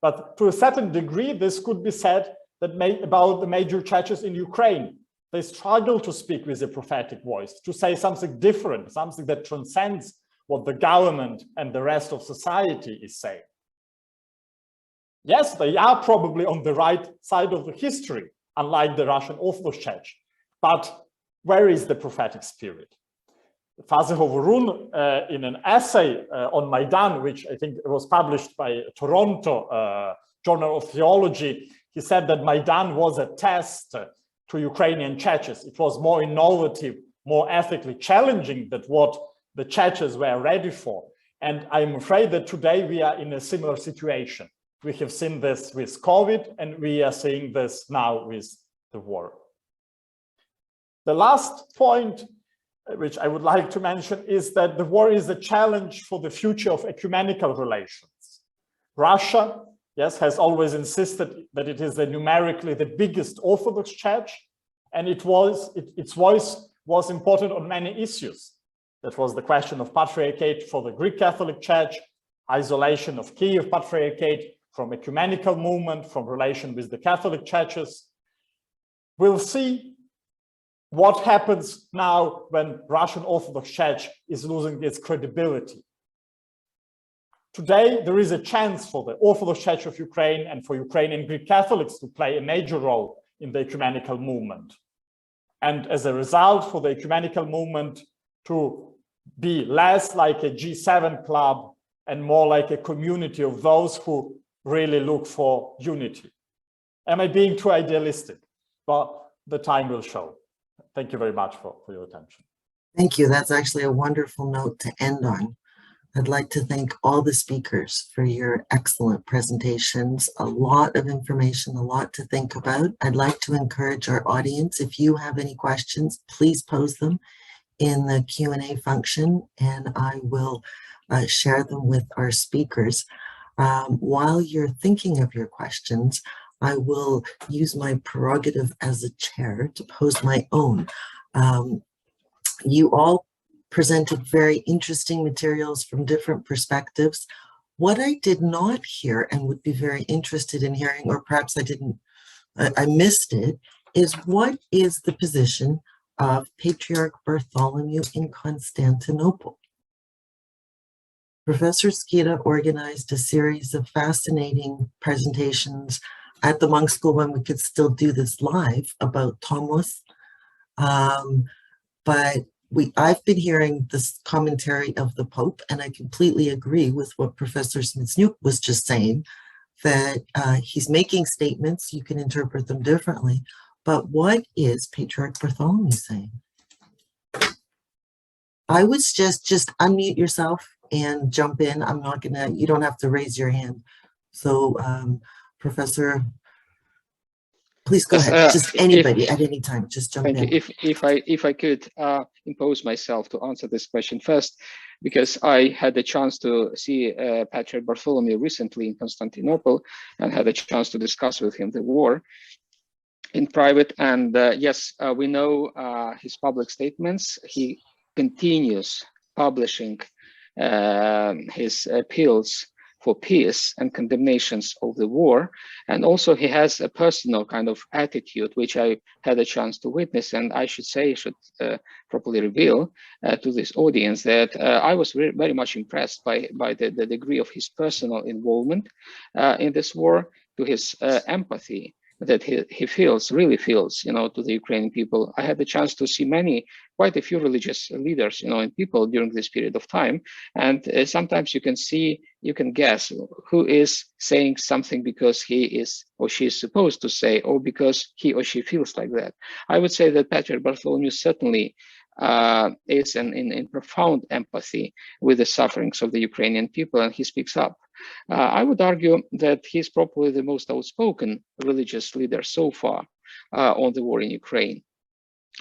But to a certain degree, this could be said that about the major churches in Ukraine. They struggle to speak with a prophetic voice, to say something different, something that transcends what the government and the rest of society is saying. Yes, they are probably on the right side of the history, unlike the Russian Orthodox Church. But where is the prophetic spirit? Father Hovorun, in an essay on Maidan, which I think was published by Toronto Journal of Theology, he said that Maidan was a test to Ukrainian churches. It was more innovative, more ethically challenging than what the churches were ready for. And I'm afraid that today we are in a similar situation. We have seen this with COVID, and we are seeing this now with the war. The last point, which I would like to mention, is that the war is a challenge for the future of ecumenical relations. Russia, yes, has always insisted that it is numerically the biggest Orthodox church, and its voice was important on many issues. That was the question of patriarchate for the Greek Catholic Church, isolation of Kiev Patriarchate from ecumenical movement, from relation with the Catholic churches. We'll see what happens now when Russian Orthodox Church is losing its credibility. Today, there is a chance for the Orthodox Church of Ukraine and for Ukrainian Greek Catholics to play a major role in the ecumenical movement. And as a result, for the ecumenical movement to be less like a G7 club and more like a community of those who really look for unity. Am I being too idealistic? But the time will show. Thank you very much for your attention. Thank you. That's actually a wonderful note to end on. I'd like to thank all the speakers for your excellent presentations. A lot of information, a lot to think about. I'd like to encourage our audience, if you have any questions, please pose them in the Q&A function, and I will share them with our speakers. While you're thinking of your questions, I will use my prerogative as a chair to pose my own. You all presented very interesting materials from different perspectives. What I did not hear and would be very interested in hearing, or perhaps I missed it, is what is the position of Patriarch Bartholomew in Constantinople? Professor Skira organized a series of fascinating presentations at the monk school when we could still do this live about Thomas. But I've been hearing this commentary of the Pope, and I completely agree with what Professor Smytsnyuk was just saying, that he's making statements, you can interpret them differently, but what is Patriarch Bartholomew saying? I would just unmute yourself and jump in. I'm not gonna, you don't have to raise your hand. So Professor, please go ahead. Just anybody at any time, just jump in. Thank you. If I could impose myself to answer this question first, because I had the chance to see Patriarch Bartholomew recently in Constantinople and had a chance to discuss with him the war in private. And yes, we know his public statements. He continues publishing his appeals for peace and condemnations of the war. And also he has a personal kind of attitude, which I had a chance to witness, and I should properly reveal to this audience that I was very much impressed by the degree of his personal involvement in this war, to his empathy that he really feels, to the Ukrainian people. I had the chance to see quite a few religious leaders, and people during this period of time. And sometimes you can guess who is saying something because he is or she is supposed to say, or because he or she feels like that. I would say that Patriarch Bartholomew certainly is in profound empathy with the sufferings of the Ukrainian people, and he speaks up. I would argue that he's probably the most outspoken religious leader so far on the war in Ukraine.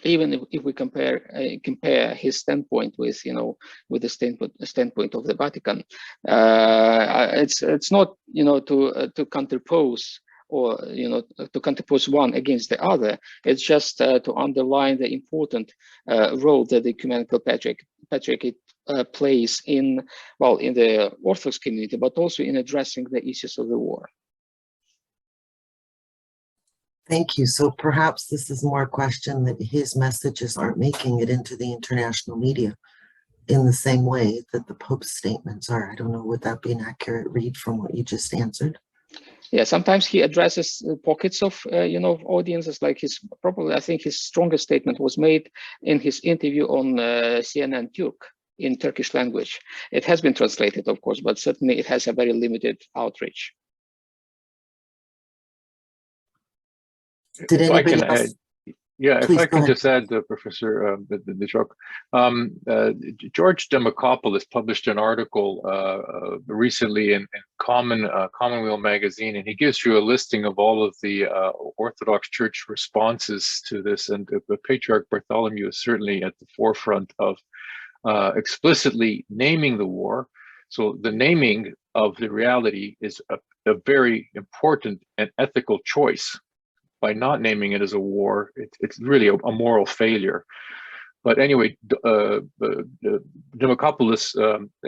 Even if we compare his standpoint with the standpoint of the Vatican, it's not to counterpose or to counterpose one against the other. It's just to underline the important role that the Ecumenical Patriarchate plays in the Orthodox community, but also in addressing the issues of the war. Thank you. So perhaps this is more a question that his messages aren't making it into the international media in the same way that the Pope's statements are. I don't know, would that be an accurate read from what you just answered? Yeah, sometimes he addresses pockets of audiences. Like I think his strongest statement was made in his interview on CNN Turk in Turkish language. It has been translated, of course, but certainly it has a very limited outreach. Did anybody else? Yeah, if Please, I go can ahead. just add, Professor Dmytruk, George Demokopoulos published an article recently in Commonweal magazine, and he gives you a listing of all of the Orthodox Church responses to this, and the Patriarch Bartholomew is certainly at the forefront of explicitly naming the war. So the naming of the reality is a very important and ethical choice. By not naming it as a war, it's really a moral failure. But anyway, Demokopoulos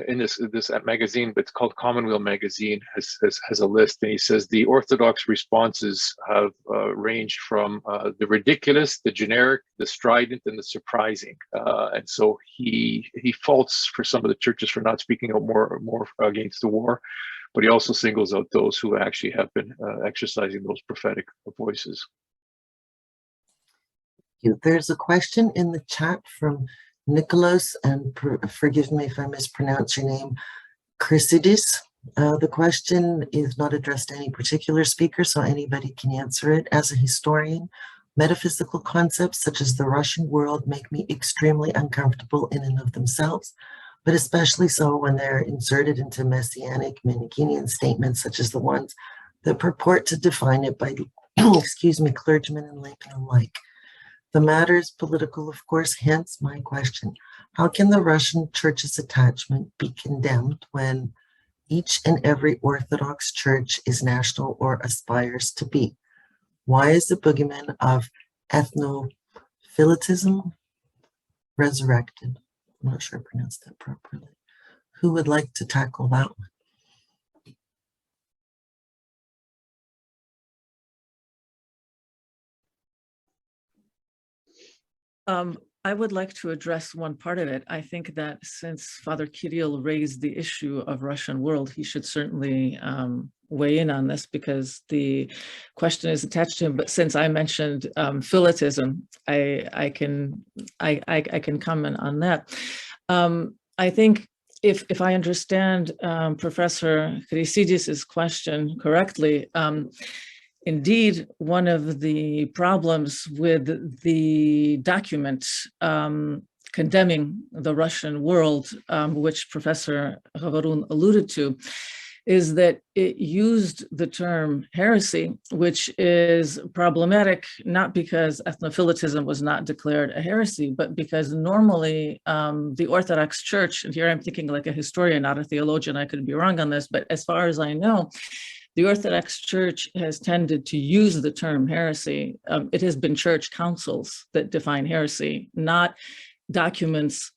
in this magazine, it's called Commonweal magazine, has a list, and he says the Orthodox responses have ranged from the ridiculous, the generic, the strident, and the surprising. And so he faults for some of the churches for not speaking out more against the war, but he also singles out those who actually have been exercising those prophetic voices. There's a question in the chat from Nicholas, and forgive me if I mispronounce your name, Chrysidis. The question is not addressed to any particular speaker, so anybody can answer it. As a historian, metaphysical concepts such as the Russian world make me extremely uncomfortable in and of themselves, but especially so when they're inserted into messianic Manichaean statements such as the ones that purport to define it by, excuse me, clergymen and laymen alike. The matter is political, of course, hence my question. How can the Russian Church's attachment be condemned when each and every Orthodox Church is national or aspires to be? Why is the boogeyman of ethnophilitism resurrected? I'm not sure I pronounced that properly. Who would like to tackle that one? I would like to address one part of it. I think that since Father Kirill raised the issue of Russian world, he should certainly weigh in on this because the question is attached to him. But since I mentioned philitism, I can comment on that. I think if I understand Professor Chrysidis's question correctly, indeed, one of the problems with the document condemning the Russian world, which Professor Hovorun alluded to, is that it used the term heresy, which is problematic, not because ethnophilitism was not declared a heresy, but because normally the Orthodox Church, and here I'm thinking like a historian, not a theologian, I could be wrong on this, but as far as I know, the Orthodox Church has tended to use the term heresy. It has been church councils that define heresy, not documents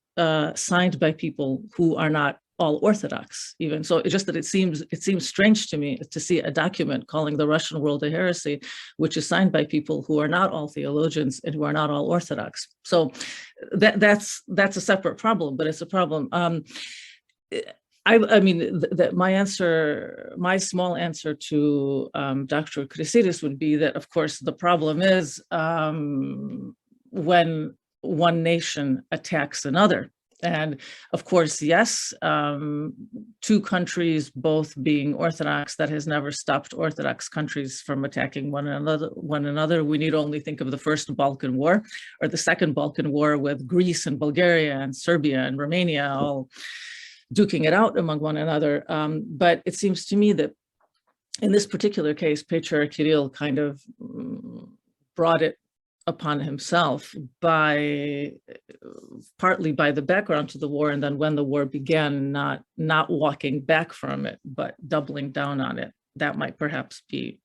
signed by people who are not all Orthodox even. So it's just that it seems strange to me to see a document calling the Russian world a heresy, which is signed by people who are not all theologians and who are not all Orthodox. So that's a separate problem, but it's a problem. I mean, my small answer to Dr. Chrysidis would be that, of course, the problem is when one nation attacks another. And of course, yes, two countries, both being Orthodox, that has never stopped Orthodox countries from attacking one another. We need only think of the First Balkan War or the Second Balkan War with Greece and Bulgaria and Serbia and Romania all duking it out among one another. But it seems to me that in this particular case, Patriarch Kirill kind of brought it upon himself partly by the background to the war, and then when the war began, not walking back from it, but doubling down on it. That might perhaps be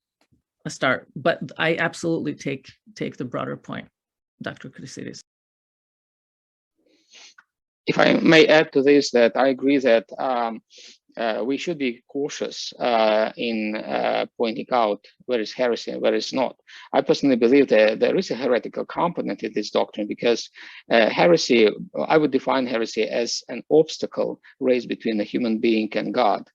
a start. But I absolutely take the broader point, Dr. Chrysidis. If I may add to this, that I agree that we should be cautious in pointing out where is heresy and where is not. I personally believe that there is a heretical component in this doctrine, because heresy, I would define heresy as an obstacle raised between a human being and God,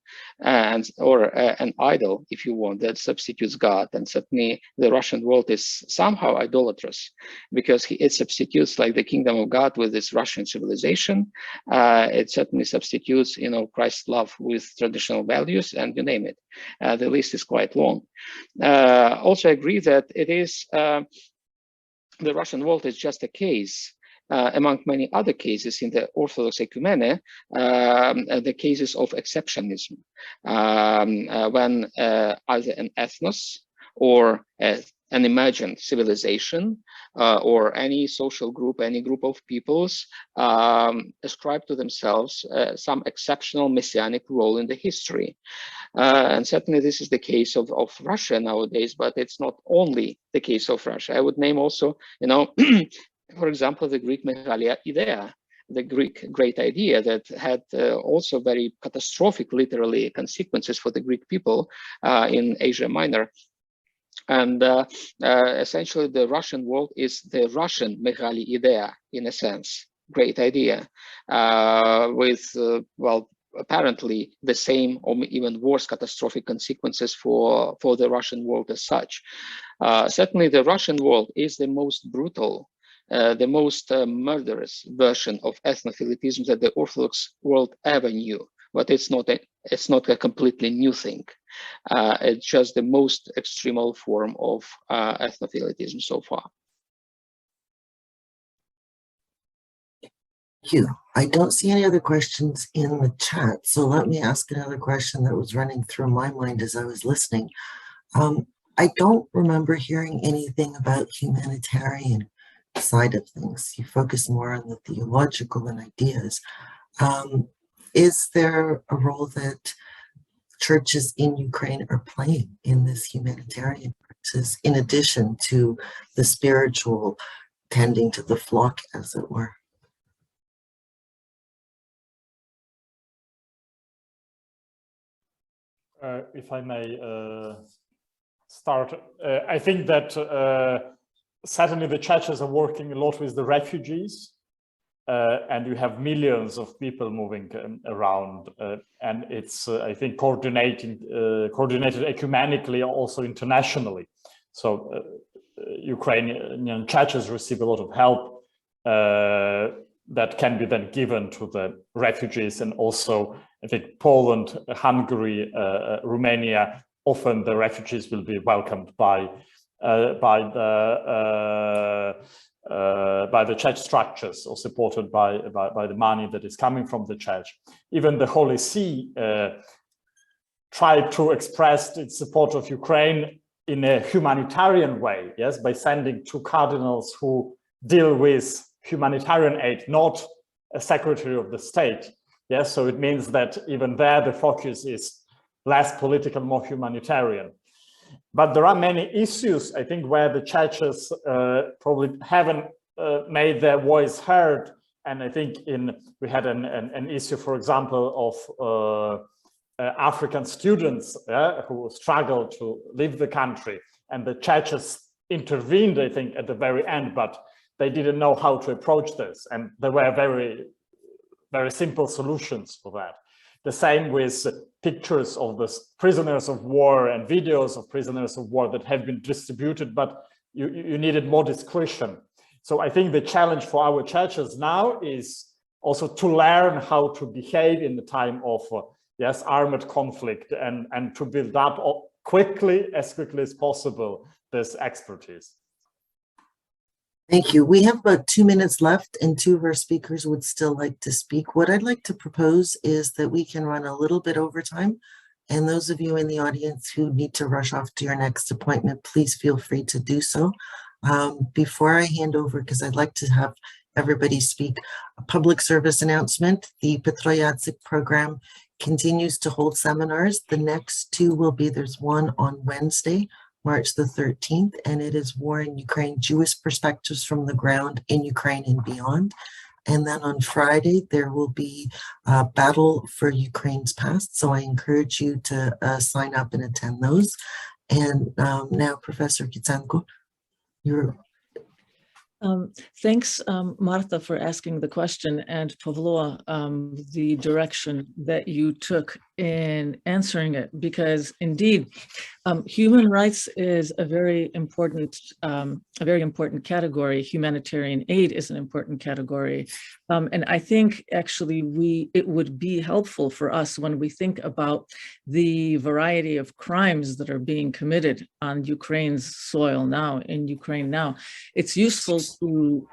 or an idol, if you want, that substitutes God. And certainly the Russian world is somehow idolatrous, because it substitutes like the kingdom of God with this Russian civilization. It certainly substitutes, Christ's love with traditional values, and you name it. The list is quite long. Also, I agree that it is the Russian world is just a case among many other cases in the Orthodox ecumene, the cases of exceptionism, when either an ethnos or an imagined civilization or any social group, any group of peoples ascribe to themselves some exceptional messianic role in the history. And certainly this is the case of Russia nowadays, but it's not only the case of Russia. I would name also, for example, the Greek megalia idea, the Greek great idea that had also very catastrophic, literally, consequences for the Greek people in Asia Minor. And essentially, the Russian world is the Russian megali idea, in a sense, great idea, with, well, apparently the same or even worse catastrophic consequences for the Russian world as such. Certainly, the Russian world is the most brutal, the most murderous version of ethnophilitism that the Orthodox world ever knew. But it's not a completely new thing. It's just the most extremal form of ethnophilitism so far. Thank you. I don't see any other questions in the chat, so let me ask another question that was running through my mind as I was listening. I don't remember hearing anything about humanitarian side of things. You focus more on the theological and ideas. Is there a role that churches in Ukraine are playing in this humanitarian practice, in addition to the spiritual tending to the flock, as it were? If I may start, I think that certainly the churches are working a lot with the refugees, and you have millions of people moving around, and it's, I think, coordinated ecumenically, also internationally. So Ukrainian churches receive a lot of help that can be then given to the refugees, and also I think Poland, Hungary, Romania, often the refugees will be welcomed by the church structures, or supported by the money that is coming from the church. Even the Holy See tried to express its support of Ukraine in a humanitarian way, yes, by sending 2 cardinals who deal with humanitarian aid, not a secretary of the state. Yes, so it means that even there the focus is less political, more humanitarian. But there are many issues, I think, where the churches probably haven't made their voice heard. And I think we had an issue, for example, of African students who struggled to leave the country, and the churches intervened, I think, at the very end, but they didn't know how to approach this. And there were very, very simple solutions for that. The same with pictures of the prisoners of war and videos of prisoners of war that have been distributed, but you needed more discretion. So I think the challenge for our churches now is also to learn how to behave in the time of, yes, armed conflict, and to build up as quickly as possible, this expertise. Thank you. We have about 2 minutes left, and 2 of our speakers would still like to speak. What I'd like to propose is that we can run a little bit over time, and those of you in the audience who need to rush off to your next appointment, please feel free to do so. Before I hand over, because I'd like to have everybody speak, a public service announcement. The Patriarch program continues to hold seminars. The next 2 will be, there's one on Wednesday, March the 13th, and it is War in Ukraine, Jewish Perspectives from the Ground in Ukraine and Beyond. And then on Friday, there will be a Battle for Ukraine's Past. So I encourage you to sign up and attend those. And now, Professor Kitzanko, you're... Thanks, Martha, for asking the question, and Pavlo, the direction that you took in answering it, because indeed, human rights is a very important category. Humanitarian aid is an important category, and I think actually it would be helpful for us when we think about the variety of crimes that are being committed on Ukraine's soil now, in Ukraine now. It's useful to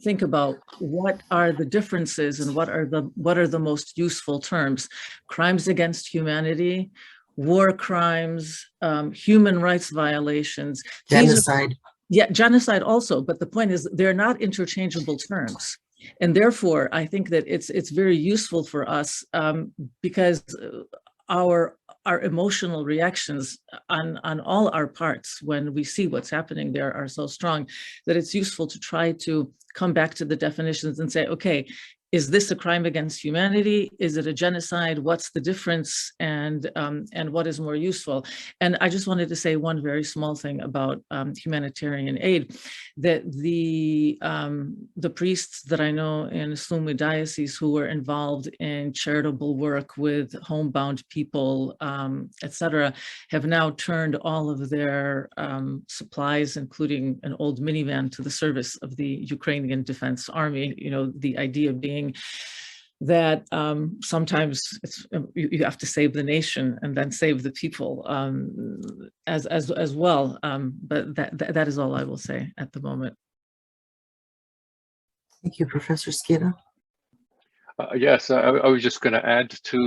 think about what are the differences and what are the most useful terms. Crimes against humanity, war crimes, human rights violations. Genocide. Genocide also, but the point is they're not interchangeable terms. And therefore, I think that it's very useful for us because our emotional reactions on all our parts when we see what's happening there are so strong that it's useful to try to come back to the definitions and say, okay, is this a crime against humanity? Is it a genocide? What's the difference? And what is more useful? And I just wanted to say one very small thing about humanitarian aid, that the priests that I know in Sumy Diocese who were involved in charitable work with homebound people, etc., have now turned all of their supplies, including an old minivan, to the service of the Ukrainian Defense Army. You know, the idea being that sometimes you have to save the nation and then save the people as well. But that is all I will say at the moment. Thank you, Professor Skira. Yes, I was just going to add to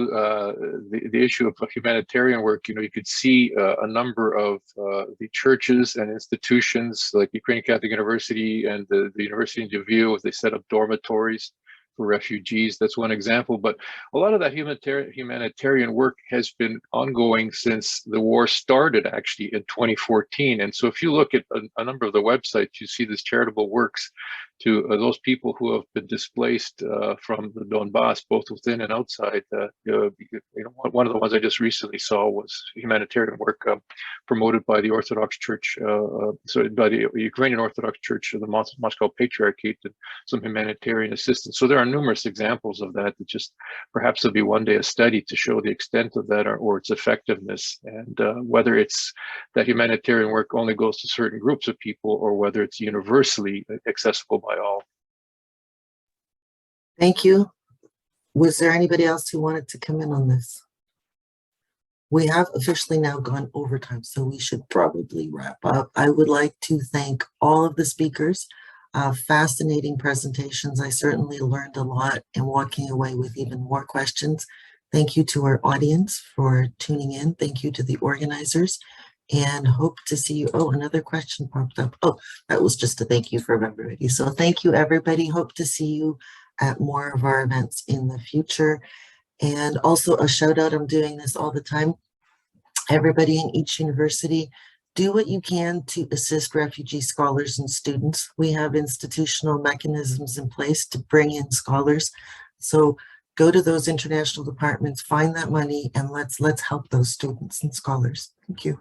the issue of humanitarian work. You know, you could see a number of the churches and institutions like Ukrainian Catholic University and the University in Lviv. They set up dormitories for refugees. That's one example, but a lot of that humanitarian work has been ongoing since the war started, actually in 2014. And so if you look at a number of the websites, you see this charitable works to those people who have been displaced from the Donbass, both within and outside. One of the ones I just recently saw was humanitarian work promoted by the Orthodox Church, by the Ukrainian Orthodox Church of the Moscow Patriarchate, and some humanitarian assistance. So there are numerous examples of that just perhaps there'll be one day a study to show the extent of that or its effectiveness, and whether it's that humanitarian work only goes to certain groups of people or whether it's universally accessible by all. Thank you. Was there anybody else who wanted to come in on this? We have officially now gone overtime, so we should probably wrap up. I would like to thank all of the speakers. Fascinating presentations. I certainly learned a lot and walking away with even more questions. Thank you to our audience for tuning in. Thank you to the organizers, and hope to see you. Oh, another question popped up. Oh, that was just a thank you for everybody. So thank you, everybody. Hope to see you at more of our events in the future. And also a shout out, I'm doing this all the time. Everybody in each university, do what you can to assist refugee scholars and students. We have institutional mechanisms in place to bring in scholars. So go to those international departments, find that money, and let's help those students and scholars. Thank you.